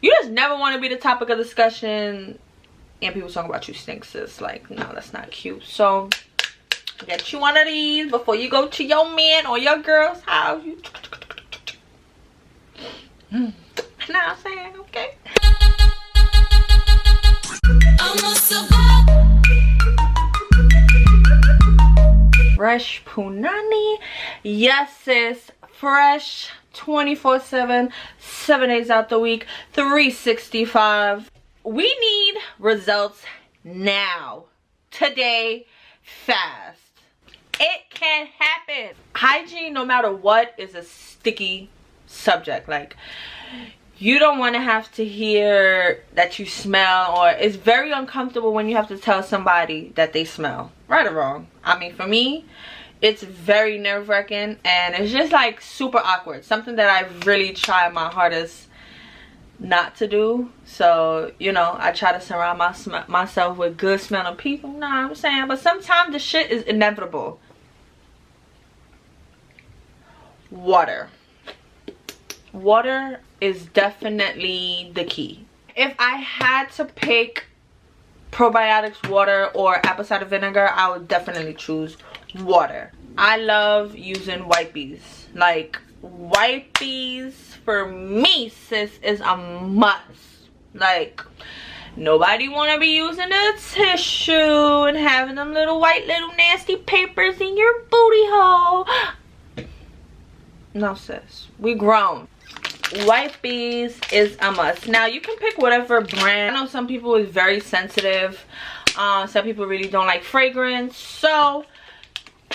You just never want to be the topic of discussion and people talking about you stink, sis. Like, no, that's not cute. So get you one of these before you go to your man or your girl's house. You know what I'm saying? Okay. Fresh punani. Yes, sis. Fresh 24/7, 7 days out the week, 365. We need results now, today, fast. It can happen. Hygiene, no matter what, is a sticky subject. Like, you don't want to have to hear that you smell, or it's very uncomfortable when you have to tell somebody that they smell, right or wrong. I mean, for me, it's very nerve-wracking, and it's just like super awkward. Something that I really try my hardest not to do. So, you know, I try to surround myself with good smelling people, you know what I'm saying? But sometimes the shit is inevitable. Water is definitely the key. If I had to pick probiotics water or apple cider vinegar, I would definitely choose water. I love using wipes. Like, wipes for me, sis, is a must. Like, nobody want to be using a tissue and having them little white little nasty papers in your booty hole. No, sis, we grown. Wipes is a must. Now, you can pick whatever brand. I know some people is very sensitive. Some people really don't like fragrance. So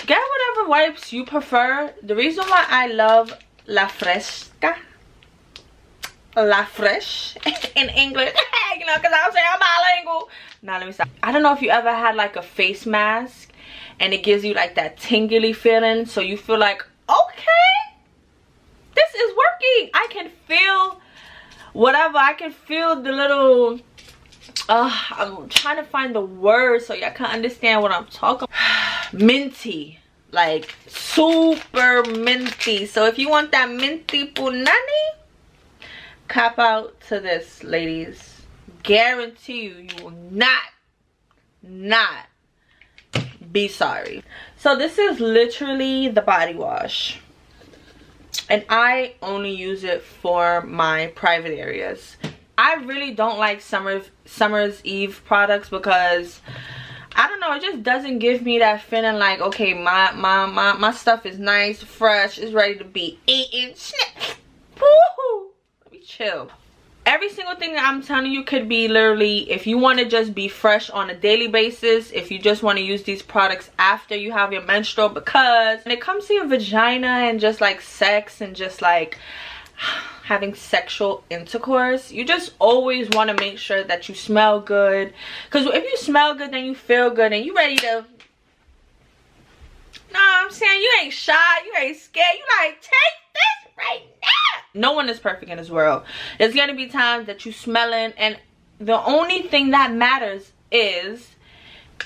get whatever wipes you prefer. The reason why I love La Fresh in English, you know, because I'll say I'm bilingual. Now let me stop. I don't know if you ever had like a face mask and it gives you like that tingly feeling, so you feel like, okay, this is working. I can feel whatever. I can feel the little I'm trying to find the word so y'all can understand what I'm talking about. Minty, like super minty. So if you want that minty punani, cop out to this, ladies. Guarantee you will not be sorry. So this is literally the body wash, and I only use it for my private areas. I really don't like Summer's Eve products because I don't know, it just doesn't give me that feeling like, okay, my stuff is nice, fresh, it's ready to be eaten. Woohoo! Let me chill. Every single thing that I'm telling you could be literally, if you want to just be fresh on a daily basis, if you just want to use these products after you have your menstrual, because when it comes to your vagina and just like sex and just like having sexual intercourse, you just always want to make sure that you smell good, because if you smell good, then you feel good and you ready to, know what I'm saying, you ain't shy, you ain't scared, you like, take this right now. No one is perfect in this world. There's gonna be times that you smelling, and the only thing that matters is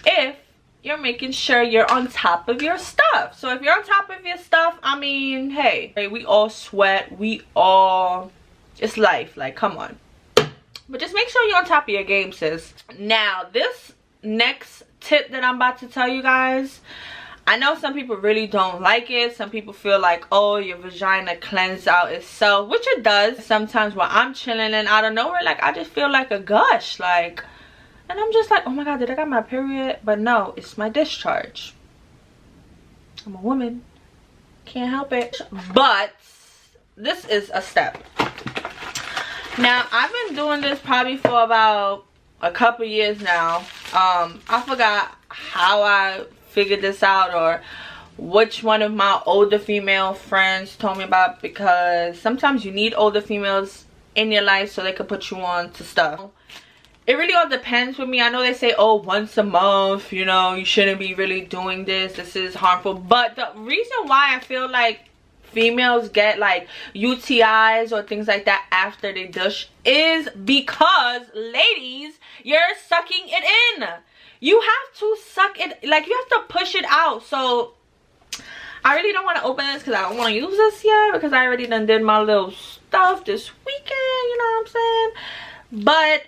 if you're making sure you're on top of your stuff. So if you're on top of your stuff, I mean, hey, we all sweat, we all, it's life, like, come on. But just make sure you're on top of your game, sis. Now, this next tip that I'm about to tell you guys, I know some people really don't like it. Some people feel like, oh, your vagina cleanses out itself, which it does. Sometimes when I'm chilling and out of nowhere, like, I just feel like a gush, like, and I'm just like, oh my god, did I got my period? But no, it's my discharge. I'm a woman, can't help it. But this is a step. Now, I've been doing this probably for about a couple years now. I forgot how I figured this out or which one of my older female friends told me about, because sometimes you need older females in your life so they can put you on to stuff. It really all depends with me. I know they say, oh, once a month, you know, you shouldn't be really doing this is harmful. But the reason why I feel like females get like UTIs or things like that after they douche is because, ladies, you're sucking it in. You have to suck it, like, you have to push it out. So I really don't want to open this because I don't want to use this yet, because I already done did my little stuff this weekend, you know what I'm saying? but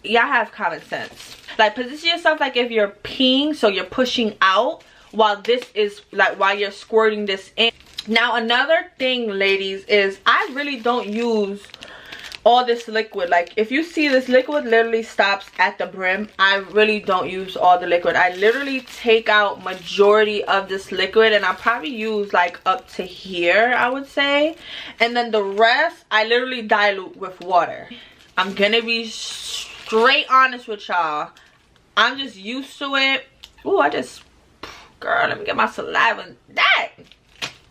y'all have common sense. Like, position yourself like if you're peeing, so you're pushing out while this is like while you're squirting this in. Now another thing, ladies, is I really don't use all this liquid. Like, if you see this liquid literally stops at the brim, I really don't use all the liquid. I literally take out majority of this liquid, and I probably use like up to here, I would say, and then the rest I literally dilute with water. I'm gonna be straight honest with y'all, I'm just used to it. Ooh, girl, let me get my saliva. That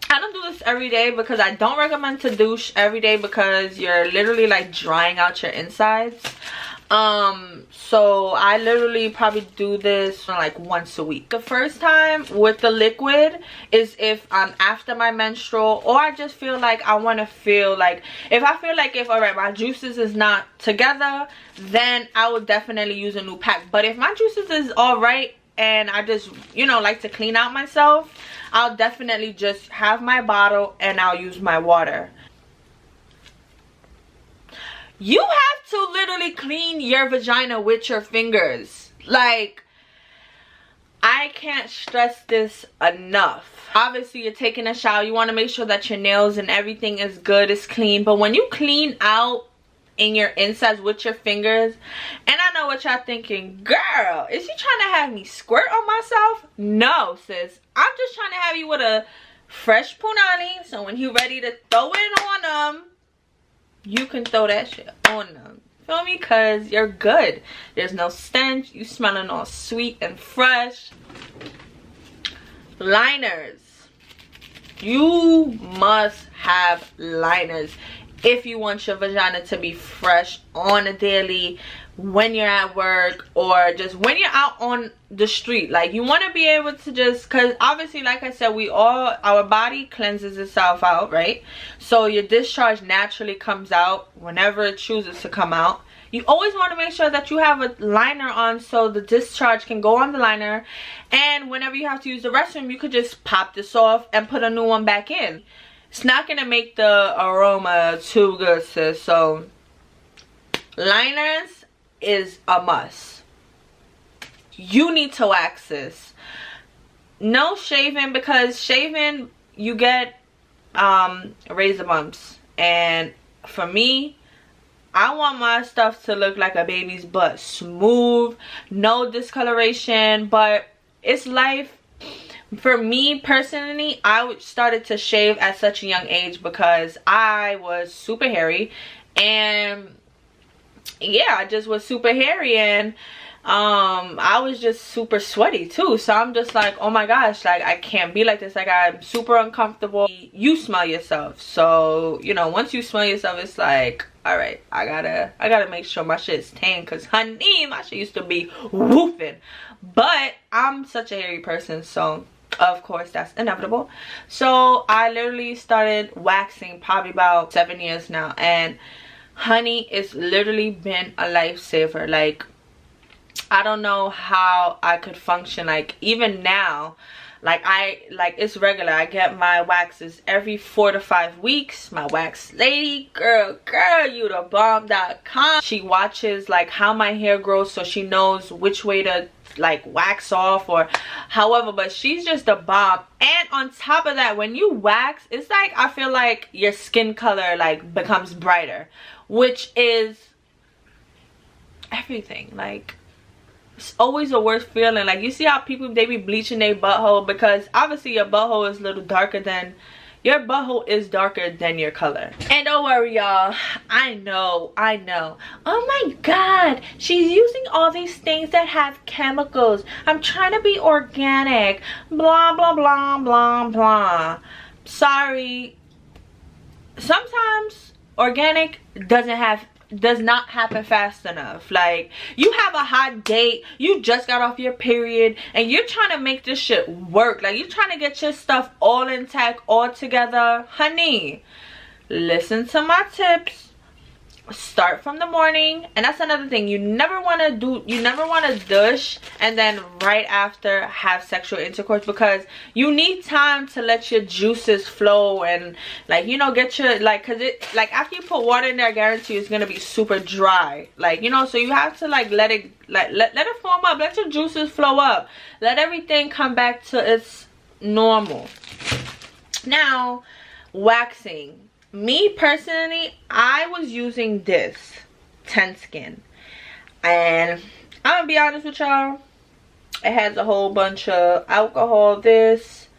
I don't do this every day because I don't recommend to douche every day because you're literally like drying out your insides. So I literally probably do this like once a week. The first time with the liquid is if I'm after my menstrual, or I just feel like I want to feel like, if I feel like if, all right, my juices is not together, then I would definitely use a new pack. But if my juices is all right and I just, you know, like to clean out myself, I'll definitely just have my bottle and I'll use my water. You have to literally clean your vagina with your fingers. Like, I can't stress this enough. Obviously, you're taking a shower. You want to make sure that your nails and everything is good, is clean. But when you clean out in your insides with your fingers, and I know what y'all thinking, girl, is she trying to have me squirt on myself? No, sis. I'm just trying to have you with a fresh punani, so when you ready to throw it on them, you can throw that shit on them. Feel me? Because you're good. There's no stench. You smelling all sweet and fresh. Liners. You must have liners if you want your vagina to be fresh on a daily, when you're at work, or just when you're out on the street. Like, you want to be able to just, because obviously, like I said, our body cleanses itself out, right? So your discharge naturally comes out whenever it chooses to come out. You always want to make sure that you have a liner on so the discharge can go on the liner, and whenever you have to use the restroom, you could just pop this off and put a new one back in. It's not gonna make the aroma too good, sis. So liners is a must. You need to wax this. No shaving, because shaving, you get razor bumps, and for me, I want my stuff to look like a baby's butt. Smooth, no discoloration. But it's life. For me personally, I started to shave at such a young age because I was super hairy, and yeah, I just was super hairy, and I was just super sweaty too. So I'm just like, oh my gosh, like, I can't be like this. Like, I'm super uncomfortable. You smell yourself, so you know, once you smell yourself, it's like, all right, I gotta make sure my shit's tame, because honey, my shit used to be woofing. But I'm such a hairy person, so of course that's inevitable. So I literally started waxing probably about 7 years now, and honey, it's literally been a lifesaver. Like, I don't know how I could function. Like, even now, like, it's regular. I get my waxes every 4 to 5 weeks. My wax lady, girl, you the bomb.com. She watches like how my hair grows, so she knows which way to like wax off or however, but she's just a bomb. And on top of that, when you wax, it's like, I feel like your skin color like becomes brighter, which is everything. Like, it's always a worse feeling. Like, you see how people, they be bleaching their butthole, because obviously your butthole is a little darker than, your butthole is darker than your color. And don't worry, y'all, I know, oh my god, she's using all these things that have chemicals. I'm trying to be organic, blah blah blah blah blah. Sorry, sometimes organic does not happen fast enough. Like, you have a hot date, you just got off your period, and you're trying to make this shit work. Like, you're trying to get your stuff all intact, all together. Honey, listen to my tips. start from the morning. And that's another thing, you never want to douche and then right after have sexual intercourse, because you need time to let your juices flow and, like, you know, get your, like, because it, like, after you put water in there, I guarantee you it's gonna be super dry, like, you know. So you have to, like, let it, like, let it form up, let your juices flow up, let everything come back to its normal. Now, waxing. Me personally, I was using this 10 Skin, and I'm gonna be honest with y'all, it has a whole bunch of alcohol, this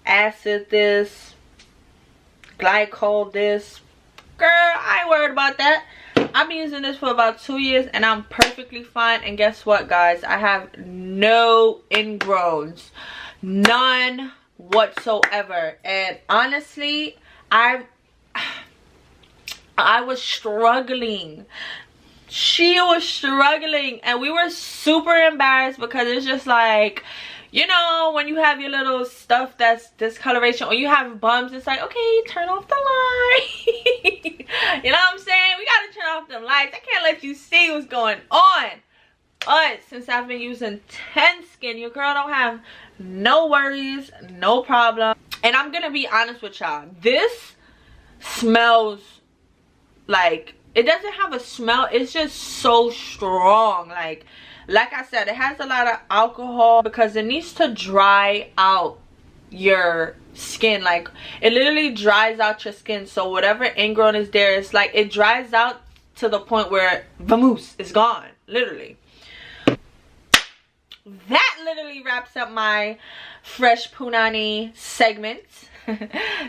acid, this glycol, this. Girl, I ain't worried about that. I've been using this for about 2 years and I'm perfectly fine. And guess what, guys, I have no ingrowns, none whatsoever. And honestly, I was struggling. She was struggling and we were super embarrassed, because it's just like, you know, when you have your little stuff that's discoloration or you have bumps, it's like, okay, turn off the light. You know what I'm saying? We gotta turn off them lights. I can't let you see what's going on. But since I've been using 10 Skin, your girl don't have no worries, no problem. And I'm gonna be honest with y'all, this smells like, it doesn't have a smell, it's just so strong. Like I said, it has a lot of alcohol because it needs to dry out your skin. Like, it literally dries out your skin, so whatever ingrown is there, it's like it dries out to the point where vamoose is gone, literally. That literally wraps up my fresh punani segment.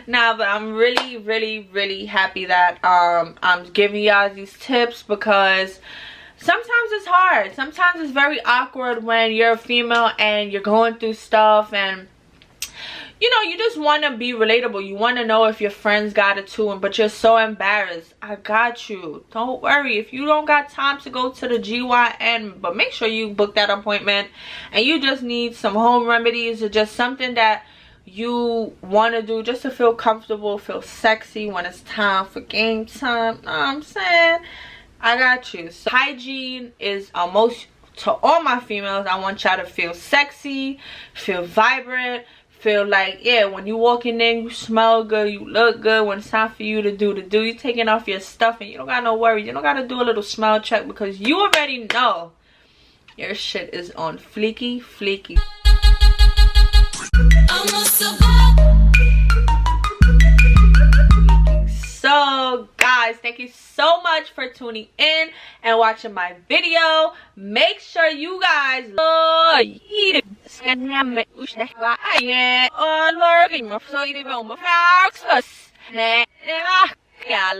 Nah, but I'm really happy that I'm giving y'all these tips, because sometimes it's hard, sometimes it's very awkward when you're a female and you're going through stuff, and you know, you just want to be relatable. You want to know if your friends got it too, but you're so embarrassed. I got you. Don't worry. If you don't got time to go to the GYN, but make sure you book that appointment, and you just need some home remedies or just something that you want to do just to feel comfortable, feel sexy when it's time for game time. Know what I'm saying? I got you. So hygiene is almost, to all my females, I want y'all to feel sexy, feel vibrant, feel like, yeah, when you walking in, you smell good, you look good. When it's time for you to do you taking off your stuff and you don't got no worries. You don't got to do a little smell check, because you already know your shit is on fleeky. So guys, thank you so much for tuning in and watching my video. Make sure you guys